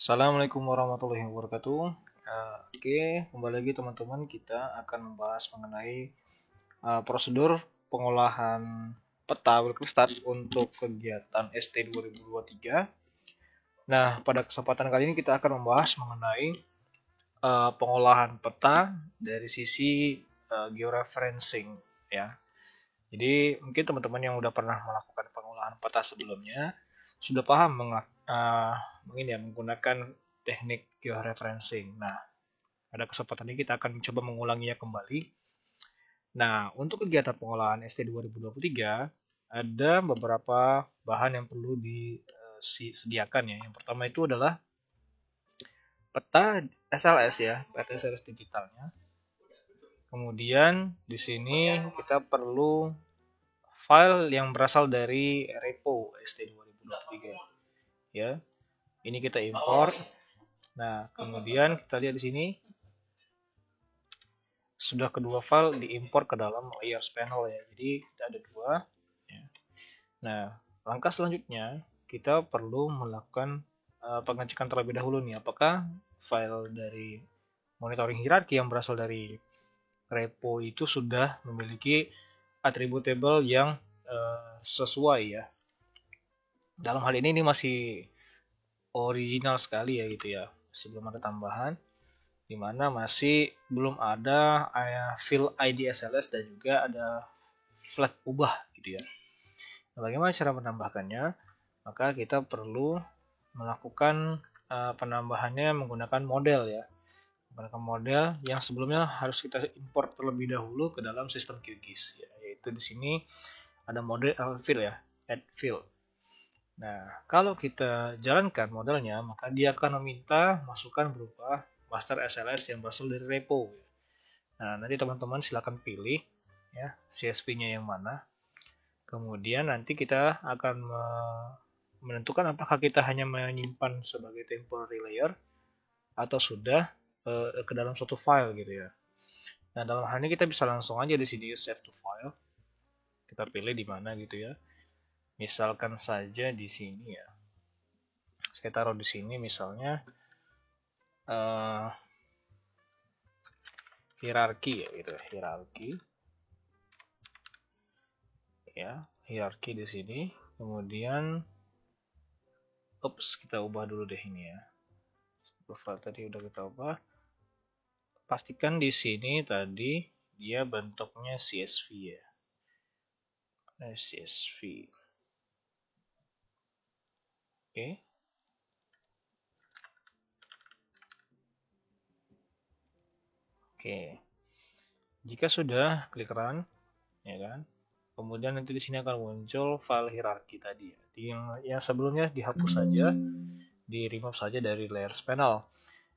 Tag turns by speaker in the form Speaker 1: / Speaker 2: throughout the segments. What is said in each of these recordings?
Speaker 1: Assalamualaikum warahmatullahi wabarakatuh. Oke, kembali lagi teman-teman. Kita akan membahas mengenai prosedur pengolahan peta Wilkestad untuk kegiatan ST 2023. Nah, pada kesempatan kali ini kita akan membahas mengenai pengolahan peta dari sisi georeferencing, ya. Jadi mungkin teman-teman yang udah pernah melakukan pengolahan peta sebelumnya sudah paham menggunakan teknik georeferencing. Nah, pada kesempatan ini kita akan mencoba mengulanginya kembali. Nah, untuk kegiatan pengolahan ST 2023 ada beberapa bahan yang perlu disediakan ya. Yang pertama itu adalah peta SLS ya, peta SLS digitalnya. Kemudian di sini kita perlu file yang berasal dari repo ST 2023 ya. Ini kita import. Nah, kemudian kita lihat di sini sudah kedua file diimpor ke dalam layers panel ya. Jadi kita ada dua. Ya. Nah, langkah selanjutnya kita perlu melakukan pengecekan terlebih dahulu nih. Apakah file dari monitoring hierarki yang berasal dari repo itu sudah memiliki atribut table yang sesuai ya. Dalam hal ini masih original sekali ya gitu ya. Masih belum ada tambahan, di mana masih belum ada field ID SLS dan juga ada flag ubah gitu ya. Nah, bagaimana cara menambahkannya? Maka kita perlu melakukan penambahannya menggunakan model ya. Menggunakan model yang sebelumnya harus kita import terlebih dahulu ke dalam sistem QGIS ya. Yaitu di sini ada model field ya, add field. Nah, kalau kita jalankan modelnya, maka dia akan meminta masukan berupa master SLS yang berasal dari repo. Nah, nanti teman-teman silakan pilih ya CSV-nya yang mana. Kemudian nanti kita akan menentukan apakah kita hanya menyimpan sebagai temporary layer atau sudah ke dalam suatu file gitu ya. Nah, dalam hal ini kita bisa langsung aja di sini save to file. Kita pilih di mana gitu ya. Misalkan saja di sini ya. Saya taruh di sini misalnya hierarki ya gitu, hierarki di sini. Kemudian kita ubah dulu deh ini ya. Profile tadi udah kita ubah. Pastikan di sini tadi dia bentuknya CSV ya. CSV. Oke. Oke. Jika sudah, klik run, ya kan? Kemudian nanti di sini akan muncul file hierarki tadi ya. Yang sebelumnya dihapus saja, di remove saja dari layers panel.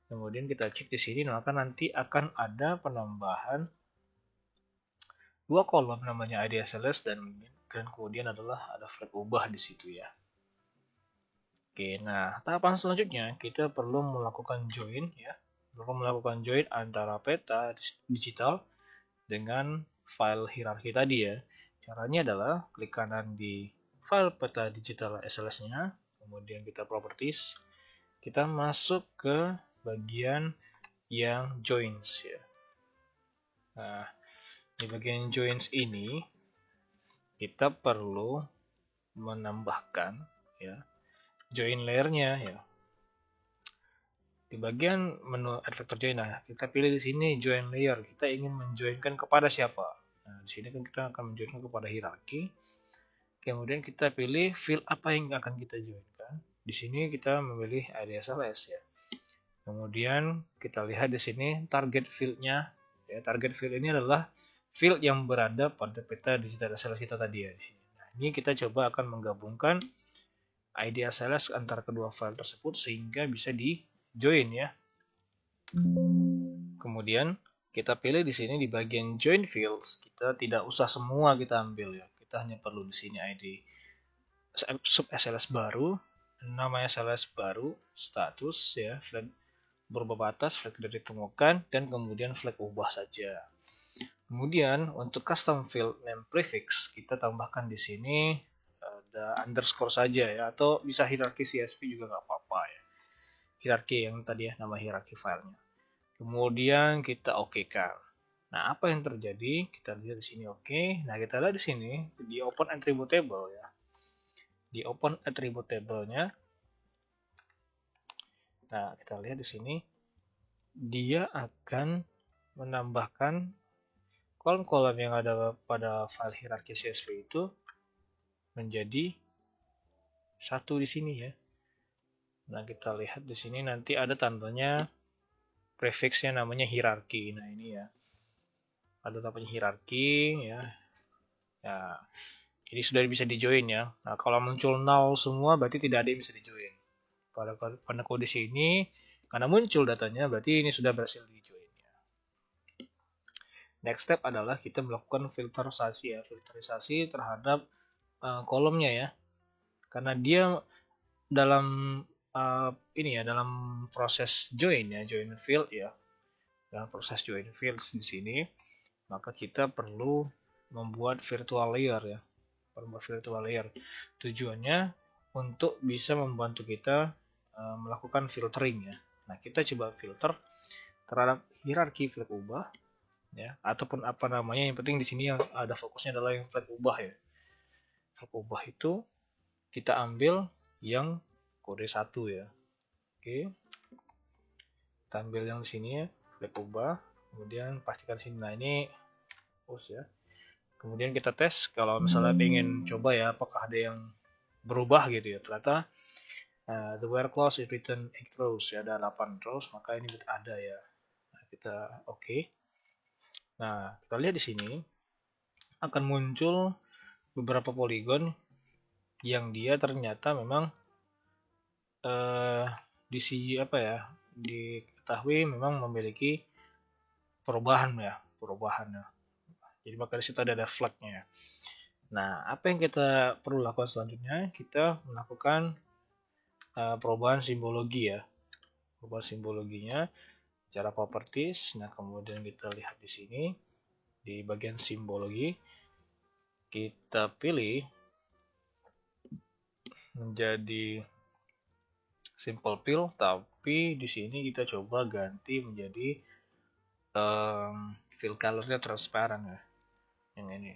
Speaker 1: Kemudian kita cek di sini, maka nanti akan ada penambahan dua kolom namanya ID SLS dan kemudian adalah ada flag ubah di situ ya. Oke, nah tahapan selanjutnya kita perlu melakukan join ya. Perlu melakukan join antara peta digital dengan file hierarki tadi ya. Caranya adalah klik kanan di file peta digital SLS-nya, kemudian kita properties, kita masuk ke bagian yang joins ya. Nah, di bagian joins ini kita perlu menambahkan ya join layernya ya. Di bagian menu add vector join, nah kita pilih di sini join layer. Kita ingin menjoinkan kepada siapa? Nah, di sini kan kita akan menjoinkan kepada hierarki. Kemudian kita pilih field apa yang akan kita joinkan. Di sini kita memilih IDSLS ya. Kemudian kita lihat di sini target fieldnya. Ya, target field ini adalah field yang berada pada peta digital SLS kita tadi ya. Nah, ini kita coba akan menggabungkan ID SLS antara kedua file tersebut sehingga bisa di join ya. Kemudian kita pilih di sini di bagian join fields, kita tidak usah semua kita ambil ya. Kita hanya perlu di sini ID sub SLS baru, nama SLS baru, status ya, flag berubah batas, flag tidak ditemukan, dan kemudian flag ubah saja. Kemudian untuk custom field name prefix kita tambahkan di sini ada underscore saja ya, atau bisa hierarki CSV juga nggak apa-apa ya. hierarki yang tadi ya, nama hierarki filenya. Kemudian kita oke-kan. Nah, apa yang terjadi? Kita lihat di sini oke. Nah, kita lihat di sini di open attribute table ya. Di open attribute table-nya. Nah, kita lihat di sini dia akan menambahkan kolom-kolom yang ada pada file hierarki CSV itu menjadi satu di sini ya. Nah, kita lihat di sini nanti ada tandanya prefixnya namanya hierarki. Nah, ini ya. Ada namanya hierarki ya. Ya, jadi sudah bisa di-join ya. Nah, kalau muncul null semua berarti tidak ada yang bisa di-join. Pada kondisi ini, karena muncul datanya, berarti ini sudah berhasil di-join. Next step adalah kita melakukan filterisasi ya. Filterisasi terhadap kolomnya ya. Karena dia dalam ini ya, dalam proses join ya, join field ya. Dalam proses join fields di sini, maka kita perlu membuat virtual layer ya. Membuat virtual layer. Tujuannya untuk bisa membantu kita melakukan filtering ya. Nah, kita coba filter terhadap hierarki flag ubah ya, ataupun apa namanya, yang penting di sini yang ada fokusnya adalah yang flag ubah ya. Flag ubah itu kita ambil yang kode 1 ya. Oke. Kita ambil yang di sini ya, flag ubah, kemudian pastikan sini. Nah, ini push ya. Kemudian kita tes kalau misalnya pengen coba ya apakah ada yang berubah gitu ya. Ternyata the where clause is written 8 rows ya, ada 8 rows, maka ini ada ya. Nah, kita oke. Nah, kita lihat di sini akan muncul beberapa poligon yang dia ternyata memang di sini apa ya, diketahui memang memiliki perubahan ya. Jadi maka di situ ada flagnya. Nah, apa yang kita perlu lakukan selanjutnya? Kita melakukan perubahan simbologi ya. Perubahan simbologinya cara properties. Nah, kemudian kita lihat di sini di bagian simbologi kita pilih menjadi simple fill, tapi di sini kita coba ganti menjadi fill colornya transparent ya. Yang ini.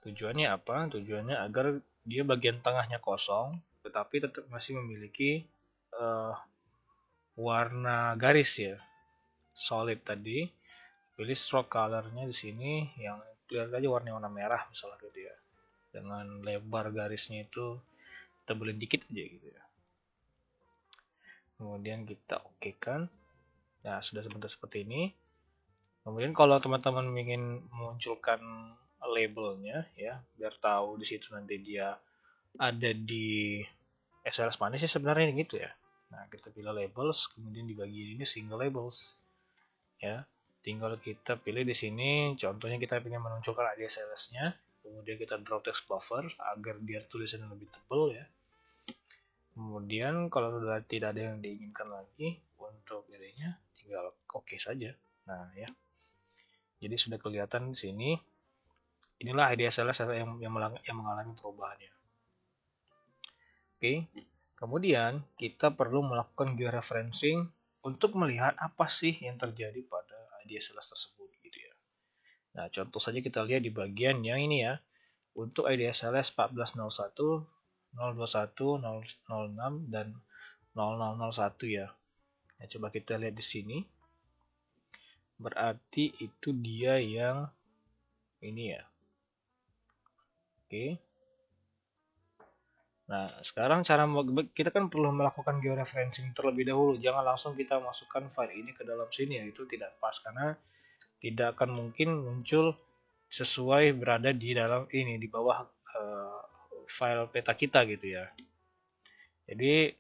Speaker 1: Tujuannya apa? Tujuannya agar dia bagian tengahnya kosong, tetapi tetap masih memiliki warna garis ya, solid tadi. Pilih stroke colornya di sini yang lihat aja warna merah misalnya gitu ya, dengan lebar garisnya itu tebelin dikit aja gitu ya. Kemudian kita oke kan. Nah, sudah sebentar seperti ini. Kemudian kalau teman-teman ingin memunculkan labelnya ya, biar tahu di situ nanti dia ada di SLS mana sih sebenarnya gitu ya. Nah, kita pilih labels, kemudian di bagian ini single labels ya. Tinggal kita pilih di sini, contohnya kita ingin menunjukkan ADSLS-nya, kemudian kita drop text buffer agar dia tulisannya lebih tebal ya. Kemudian kalau sudah tidak ada yang diinginkan lagi untuk ininya, tinggal oke saja. Nah ya, jadi sudah kelihatan di sini. Inilah ADSLS yang mengalami perubahannya. Oke, kemudian kita perlu melakukan georeferencing untuk melihat apa sih yang terjadi pada ADSLS tersebut gitu ya. Nah, contoh saja kita lihat di bagian yang ini ya. Untuk ADSLS 1401, 021, 006 dan 0001 ya. Nah, coba kita lihat di sini. Berarti itu dia yang ini ya. Oke. Nah, sekarang cara kita kan perlu melakukan georeferencing terlebih dahulu. Jangan langsung kita masukkan file ini ke dalam sini ya. Itu tidak pas karena tidak akan mungkin muncul sesuai berada di dalam ini di bawah file peta kita gitu ya. Jadi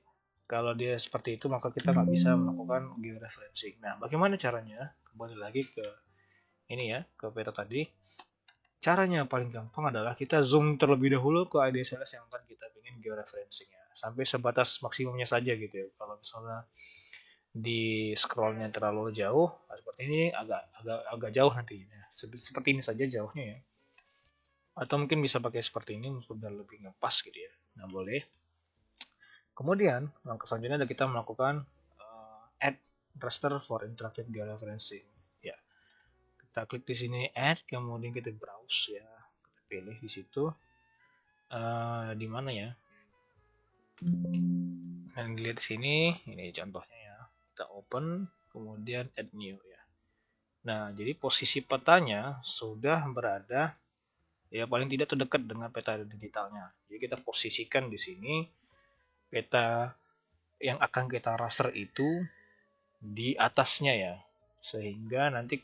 Speaker 1: kalau dia seperti itu maka kita nggak bisa melakukan georeferencing. Nah, bagaimana caranya? Kembali lagi ke ini ya, ke peta tadi. Caranya paling gampang adalah kita zoom terlebih dahulu ke ADSLS yang akan kita ingin georeferencing ya. Sampai sebatas maksimumnya saja gitu ya. Kalau misalnya di scrollnya terlalu jauh, seperti ini agak jauh nantinya. Seperti ini saja jauhnya ya. Atau mungkin bisa pakai seperti ini sudah lebih ngepas gitu ya. Nah, boleh. Kemudian langkah selanjutnya adalah kita melakukan add raster for interactive georeferencing. Ya, kita klik di sini add, kemudian kita browse ya, kita pilih di situ di mana ya. Dan dilihat di sini, ini contohnya ya. Kita open, kemudian add new ya. Nah, jadi posisi petanya sudah berada ya paling tidak terdekat dengan peta digitalnya. Jadi kita posisikan di sini peta yang akan kita raster itu di atasnya ya, sehingga nanti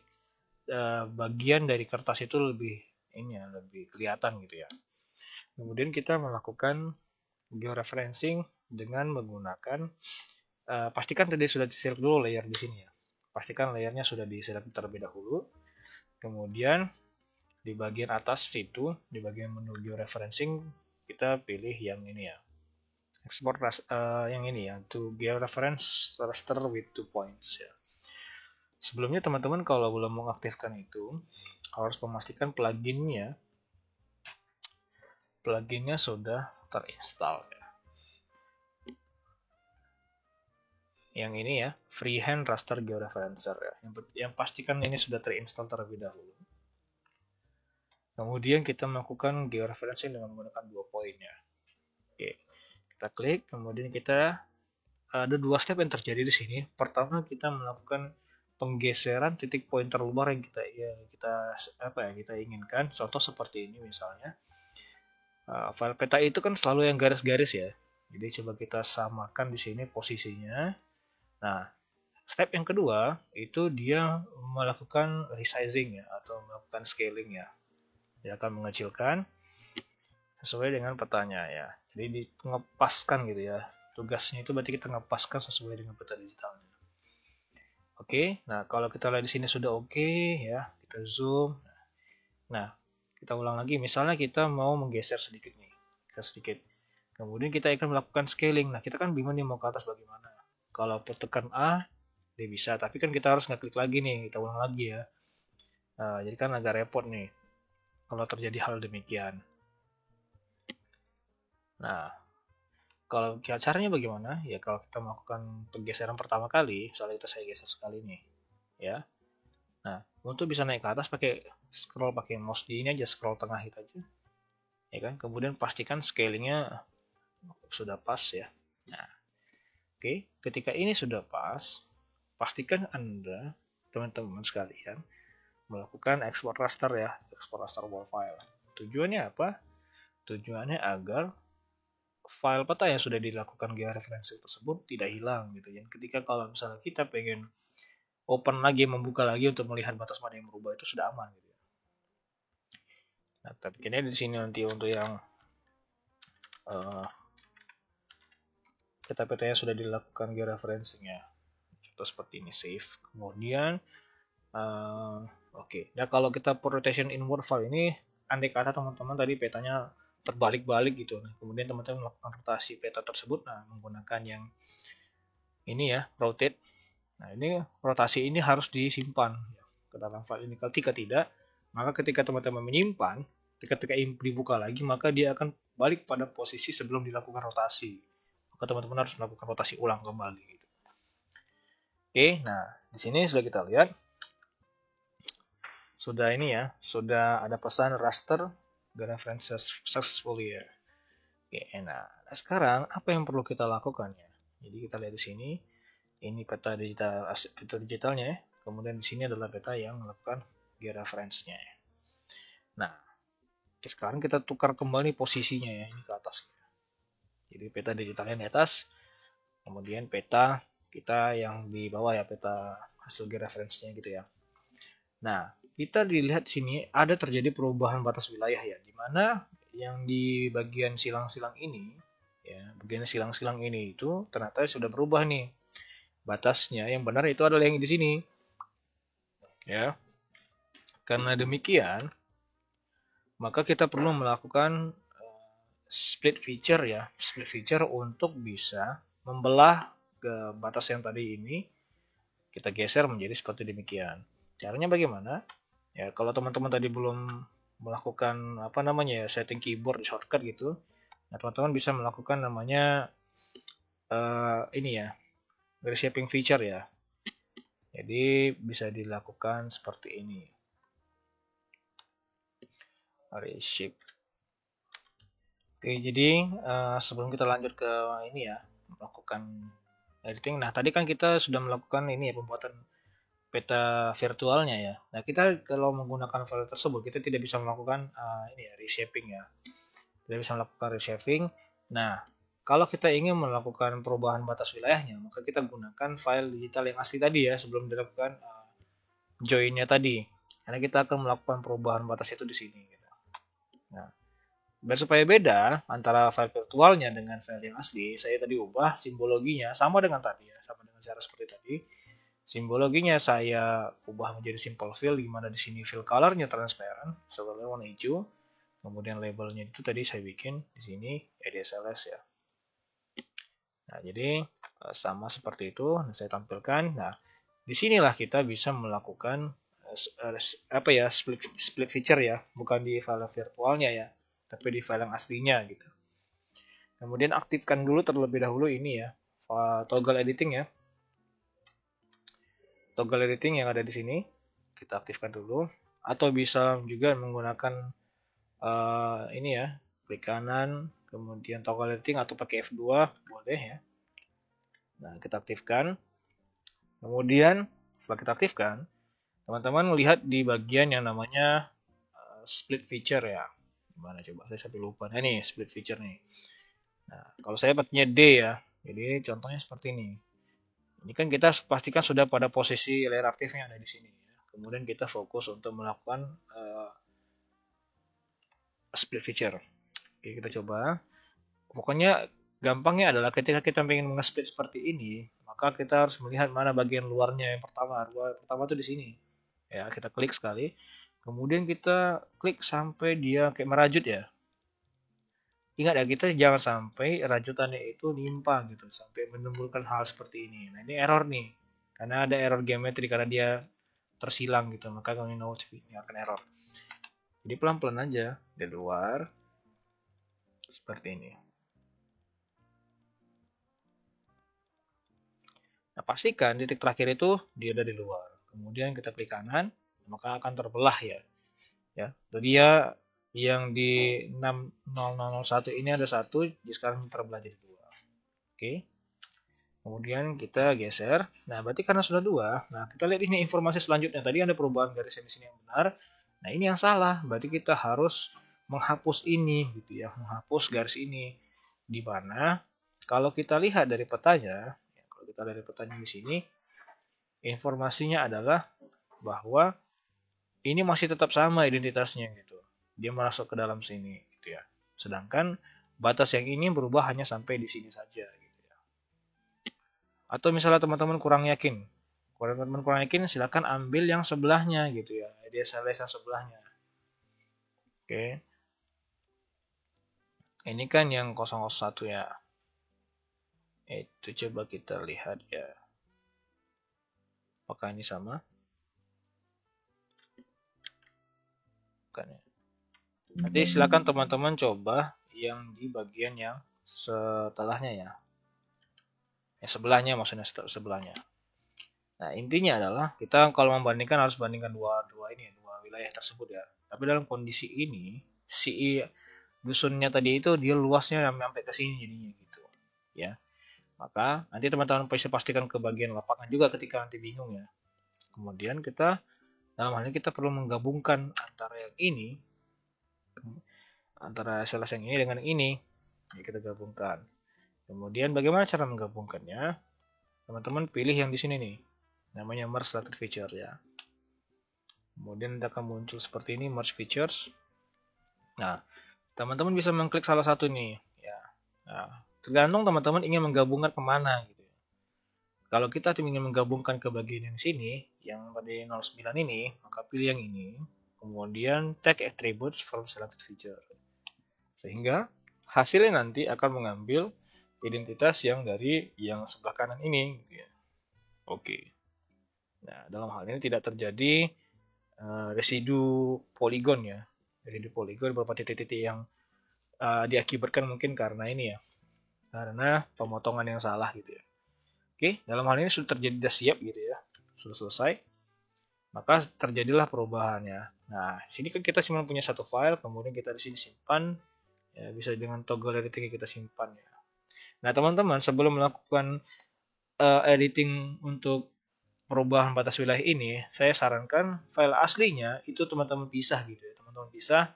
Speaker 1: bagian dari kertas itu lebih ini ya, lebih kelihatan gitu ya. Kemudian kita melakukan georeferencing dengan menggunakan pastikan tadi sudah di-select dulu layer di sini ya. Pastikan layernya sudah di-select terlebih dahulu. Kemudian di bagian atas situ, di bagian menu georeferencing, kita pilih yang ini ya. Export yang ini ya, to georeference raster with 2 points ya. Sebelumnya teman-teman kalau belum mengaktifkan itu, harus memastikan pluginnya sudah terinstall ya. Yang ini ya, freehand raster georeferencer ya. Yang pastikan ini sudah terinstall terlebih dahulu. Kemudian kita melakukan georeferencing dengan menggunakan 2 poin ya. Oke, kita klik, kemudian kita ada 2 step yang terjadi di sini. Pertama kita melakukan penggeseran titik poin terluar yang kita inginkan. Contoh seperti ini misalnya. File peta itu kan selalu yang garis-garis ya. Jadi coba kita samakan di sini posisinya. Nah, step yang kedua itu dia melakukan resizing ya atau melakukan scaling ya. Dia akan mengecilkan sesuai dengan petanya ya. Jadi ngepaskan gitu ya. Tugasnya itu berarti kita ngepaskan sesuai dengan peta digitalnya. Oke, nah kalau kita lihat di sini sudah oke ya, kita zoom. Nah, kita ulang lagi. Misalnya kita mau menggeser sedikit nih, sedikit. Kemudian kita akan melakukan scaling. Nah, kita kan bingung nih mau ke atas bagaimana. Kalau tekan A, dia bisa. Tapi kan kita harus ngeklik lagi nih, kita ulang lagi ya. Nah, jadi kan agak repot nih kalau terjadi hal demikian. Nah, kalau caranya bagaimana? Ya kalau kita melakukan penggeseran pertama kali, misalnya saya geser sekali nih, ya. Nah, untuk bisa naik ke atas pakai scroll pakai mouse di ini aja, scroll tengah itu aja. Ya kan? Kemudian pastikan scalingnya sudah pas ya. Nah, oke, ketika ini sudah pas, pastikan Anda, teman-teman sekalian, melakukan export raster ya, export raster wall file. Tujuannya apa? Tujuannya agar file peta yang sudah dilakukan georeferencing tersebut tidak hilang gitu ya. Ketika kalau misalnya kita pengen open lagi, membuka lagi untuk melihat batas mana yang berubah itu sudah aman gitu ya. Nah, tapi kini di sini nanti untuk yang peta-peta yang sudah dilakukan georeferencing ya. Contoh seperti ini save. Kemudian oke. Nah, kalau kita put rotation inward file ini andai kata teman-teman tadi petanya terbalik-balik gitu. Nah, kemudian teman-teman melakukan rotasi peta tersebut menggunakan yang ini ya, rotate. Nah, ini rotasi ini harus disimpan ke dalam file ini. Ketika tidak, maka ketika teman-teman menyimpan, ketika dibuka lagi, maka dia akan balik pada posisi sebelum dilakukan rotasi. Maka teman-teman harus melakukan rotasi ulang kembali. Gitu. Oke, nah di sini sudah kita lihat. Sudah ini ya, sudah ada pesan raster georeferences successfully ya. Oke, nah sekarang apa yang perlu kita lakukan ya? Jadi kita lihat di sini, ini peta digitalnya ya. Kemudian di sini adalah peta yang melakukan georeference-nya. Nah, sekarang kita tukar kembali posisinya ya, ini ke atas. Jadi peta digitalnya di atas, kemudian peta kita yang di bawah ya, peta hasil georeference-nya gitu ya. Nah, kita dilihat di sini ada terjadi perubahan batas wilayah ya, di mana yang di bagian silang-silang ini ya, bagian silang-silang ini itu ternyata sudah berubah nih. Batasnya yang benar itu adalah yang di sini. Ya. Karena demikian, maka kita perlu melakukan split feature ya, split feature untuk bisa membelah ke batas yang tadi ini kita geser menjadi seperti demikian. Caranya bagaimana? Ya, kalau teman-teman tadi belum melakukan apa namanya ya, setting keyboard shortcut gitu, nah teman-teman bisa melakukan namanya ini ya, reshaping feature ya. Jadi bisa dilakukan seperti ini. Reshape. Oke, jadi sebelum kita lanjut ke ini ya, melakukan editing. Nah, tadi kan kita sudah melakukan ini ya, pembuatan peta virtualnya ya. Nah, kita kalau menggunakan file tersebut, kita tidak bisa melakukan ini ya, reshaping ya. Tidak bisa melakukan reshaping. Nah, kalau kita ingin melakukan perubahan batas wilayahnya, maka kita gunakan file digital yang asli tadi ya, sebelum dilakukan join-nya tadi. Karena kita akan melakukan perubahan batas itu di sini. Gitu. Nah, biar supaya beda antara file virtualnya dengan file yang asli, saya tadi ubah simbologinya sama dengan tadi ya, sama dengan cara seperti tadi. Simbologinya saya ubah menjadi simple fill, di mana di sini fill colornya transparent, sebagai warna hijau. Kemudian labelnya itu tadi saya bikin di sini EDSLS ya. Nah, jadi sama seperti itu saya tampilkan. Nah, disinilah kita bisa melakukan apa ya, split feature ya, bukan di file virtualnya ya, tapi di file yang aslinya gitu. Kemudian aktifkan dulu terlebih dahulu ini ya, toggle editing ya. Toggle editing yang ada di sini kita aktifkan dulu, atau bisa juga menggunakan ini ya, klik kanan kemudian toggle editing atau pakai F2 boleh ya. Nah, kita aktifkan. Kemudian setelah kita aktifkan, teman-teman melihat di bagian yang namanya split feature ya. Gimana coba? Saya sampai lupa. Nah, ini split feature nih. Nah, kalau saya pakainya D ya. Jadi contohnya seperti ini. Ini kan kita pastikan sudah pada posisi layer aktifnya ada di sini. Ya. Kemudian kita fokus untuk melakukan split feature. Oke, kita coba. Pokoknya gampangnya adalah ketika kita ingin meng-split seperti ini, maka kita harus melihat mana bagian luarnya yang pertama. Luar pertama tuh di sini. Ya, kita klik sekali. Kemudian kita klik sampai dia kayak merajut ya. Ingat ya, kita jangan sampai rajutannya itu nimpa gitu, sampai menimbulkan hal seperti ini. Nah, ini error nih. Karena ada error geometri karena dia tersilang gitu, maka kami know ini akan error. Jadi pelan-pelan aja di luar seperti ini. Nah, pastikan titik terakhir itu dia ada di luar. Kemudian kita klik kanan, maka akan terbelah ya. Ya, jadi ya yang di 60001 ini ada satu, jadi sekarang terbelah jadi dua. Oke. Kemudian kita geser. Nah, berarti karena sudah dua, nah kita lihat ini informasi selanjutnya. Tadi ada perubahan garis di sini yang benar. Nah, ini yang salah. Berarti kita harus menghapus ini gitu ya, menghapus garis ini. Di mana kalau kita lihat dari petanya, ya, kalau kita lihat dari petanya di sini, informasinya adalah bahwa ini masih tetap sama identitasnya gitu. Dia masuk ke dalam sini gitu ya. Sedangkan batas yang ini berubah hanya sampai di sini saja gitu ya. Atau misalnya teman-teman kurang yakin, silakan ambil yang sebelahnya gitu ya. Dia selesai yang sebelahnya. Oke. Ini kan yang 001 ya. Itu coba kita lihat ya. Apakah ini sama? Bukan ya. Nanti silakan teman-teman coba yang di bagian yang setelahnya ya. Yang sebelahnya maksudnya sebelahnya. Nah, intinya adalah kita kalau membandingkan harus bandingkan dua wilayah tersebut ya. Tapi dalam kondisi ini si dusunnya tadi itu dia luasnya sampai ke sini jadinya gitu. Ya. Maka nanti teman-teman bisa pastikan ke bagian lapangan juga ketika nanti bingung ya. Kemudian kita dalam hal ini kita perlu menggabungkan antara yang ini, antara SLS yang ini dengan yang ini. Ya, kita gabungkan. Kemudian bagaimana cara menggabungkannya? Teman-teman pilih yang di sini nih. Namanya merge selected feature ya. Kemudian akan muncul seperti ini, merge features. Nah, teman-teman bisa mengklik salah satu nih ya. Nah, tergantung teman-teman ingin menggabungkan kemana gitu. Kalau kita ingin menggabungkan ke bagian yang sini, yang tadi 09 ini, maka pilih yang ini. Kemudian tag attributes from selected feature. Sehingga hasilnya nanti akan mengambil identitas yang dari yang sebelah kanan ini gitu ya. Oke. Nah, dalam hal ini tidak terjadi residu poligon ya. Residu poligon beberapa titik-titik yang diakibatkan mungkin karena ini ya. karena pemotongan yang salah gitu ya. Oke, dalam hal ini sudah terjadi, sudah siap gitu ya, sudah selesai, maka terjadilah perubahannya. Nah, sini kan kita cuma punya satu file, kemudian kita di sini simpan, ya, bisa dengan toggle editing kita simpan ya. Nah, teman-teman, sebelum melakukan editing untuk perubahan batas wilayah ini, saya sarankan file aslinya itu teman-teman pisah gitu ya. Teman-teman pisah,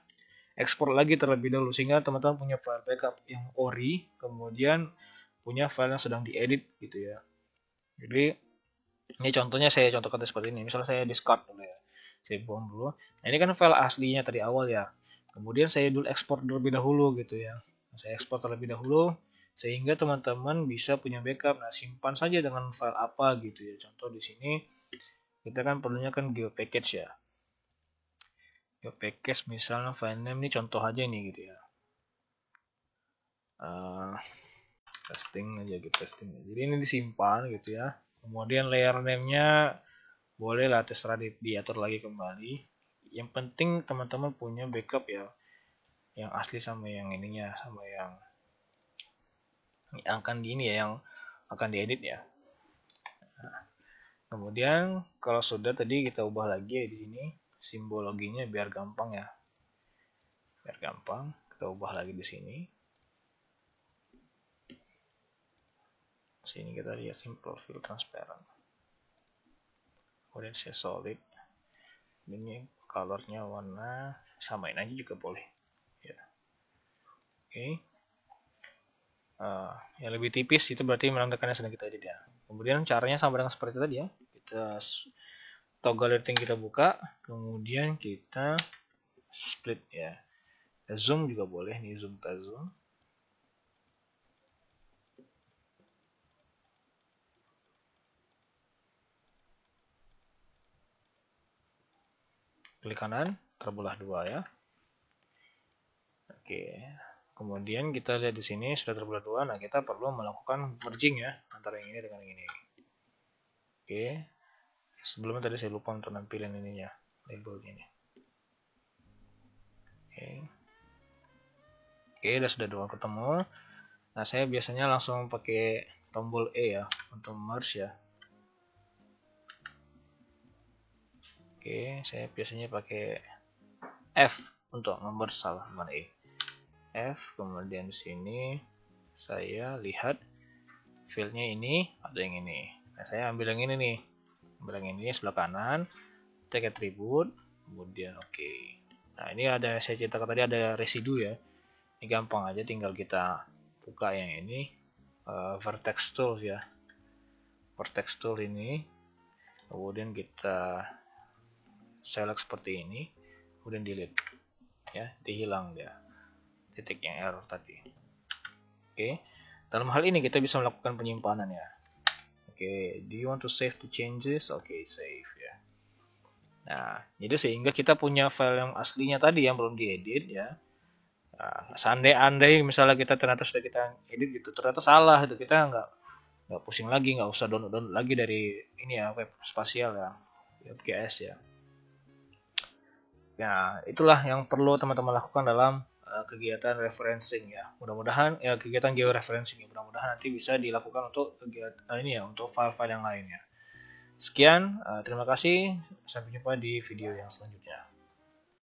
Speaker 1: ekspor lagi terlebih dahulu sehingga teman-teman punya file backup yang ori, kemudian punya file yang sedang diedit gitu ya. Jadi ini contohnya saya contohkan seperti ini. Misalnya saya discard dulu ya. Saya buang dulu. Nah, ini kan file aslinya tadi awal ya. Kemudian saya dulu ekspor terlebih dahulu gitu ya. Saya ekspor terlebih dahulu sehingga teman-teman bisa punya backup. Nah, simpan saja dengan file apa gitu ya. Contoh di sini kita kan perlunya kan geopackage ya. Geopackage misalnya file name ini contoh aja nih gitu ya. Testing aja gitu, testing. Jadi ini disimpan gitu ya. Kemudian layer name-nya bolehlah terserah diatur lagi kembali. Yang penting teman-teman punya backup ya, yang asli sama yang ininya, sama yang akan di ini ya, yang akan diedit ya. Nah, kemudian kalau sudah tadi kita ubah lagi ya di sini simbologinya biar gampang ya, biar gampang kita ubah lagi di sini. Sini kita lihat simple fill transparent. Kemudian saya solid. Ini colornya warna samain aja juga boleh ya. Oke. Yang lebih tipis itu berarti menandakan yang sedang kita edit ya. Kemudian caranya sama dengan seperti tadi ya. Kita toggle editing kita buka, kemudian kita split ya. Zoom juga boleh nih, zoom ke zoom. Klik kanan, terbelah dua ya. Oke. Kemudian kita lihat di sini sudah terbelah dua. Nah, kita perlu melakukan merging ya antara yang ini dengan yang ini. Oke. Sebelumnya tadi saya lupa untuk nampilin ininya, labelnya ini. Oke. Oke, sudah dua ketemu. Nah, saya biasanya langsung pakai tombol E ya untuk merge ya. Oke, saya biasanya pakai F untuk merge, salah mana E. F, kemudian di sini saya lihat filenya ini ada yang ini. Nah, saya ambil yang ini nih. Ambil yang ini sebelah kanan, take attribute, kemudian oke. Nah, ini ada saya ceritakan tadi ada residu ya. Ini gampang aja, tinggal kita buka yang ini vertex tool ya. Vertex tool ini, kemudian kita select seperti ini, kemudian delete ya, dihilang dia titik yang error tadi. Oke, dalam hal ini kita bisa melakukan penyimpanan ya. Oke, do you want to save the changes? Oke, save ya. Nah, jadi sehingga kita punya file yang aslinya tadi yang belum diedit ya. Nah, seandai-andai misalnya kita ternyata sudah kita edit gitu, ternyata salah itu, kita nggak pusing lagi, nggak usah download lagi dari ini ya, web spasial ya, WebGS ya. Ya, itulah yang perlu teman-teman lakukan dalam kegiatan referencing ya. Mudah-mudahan ya, kegiatan georeferencing ya, mudah-mudahan nanti bisa dilakukan untuk kegiatan ini ya, untuk file-file yang lainnya. Sekian, terima kasih. Sampai jumpa di video yang selanjutnya.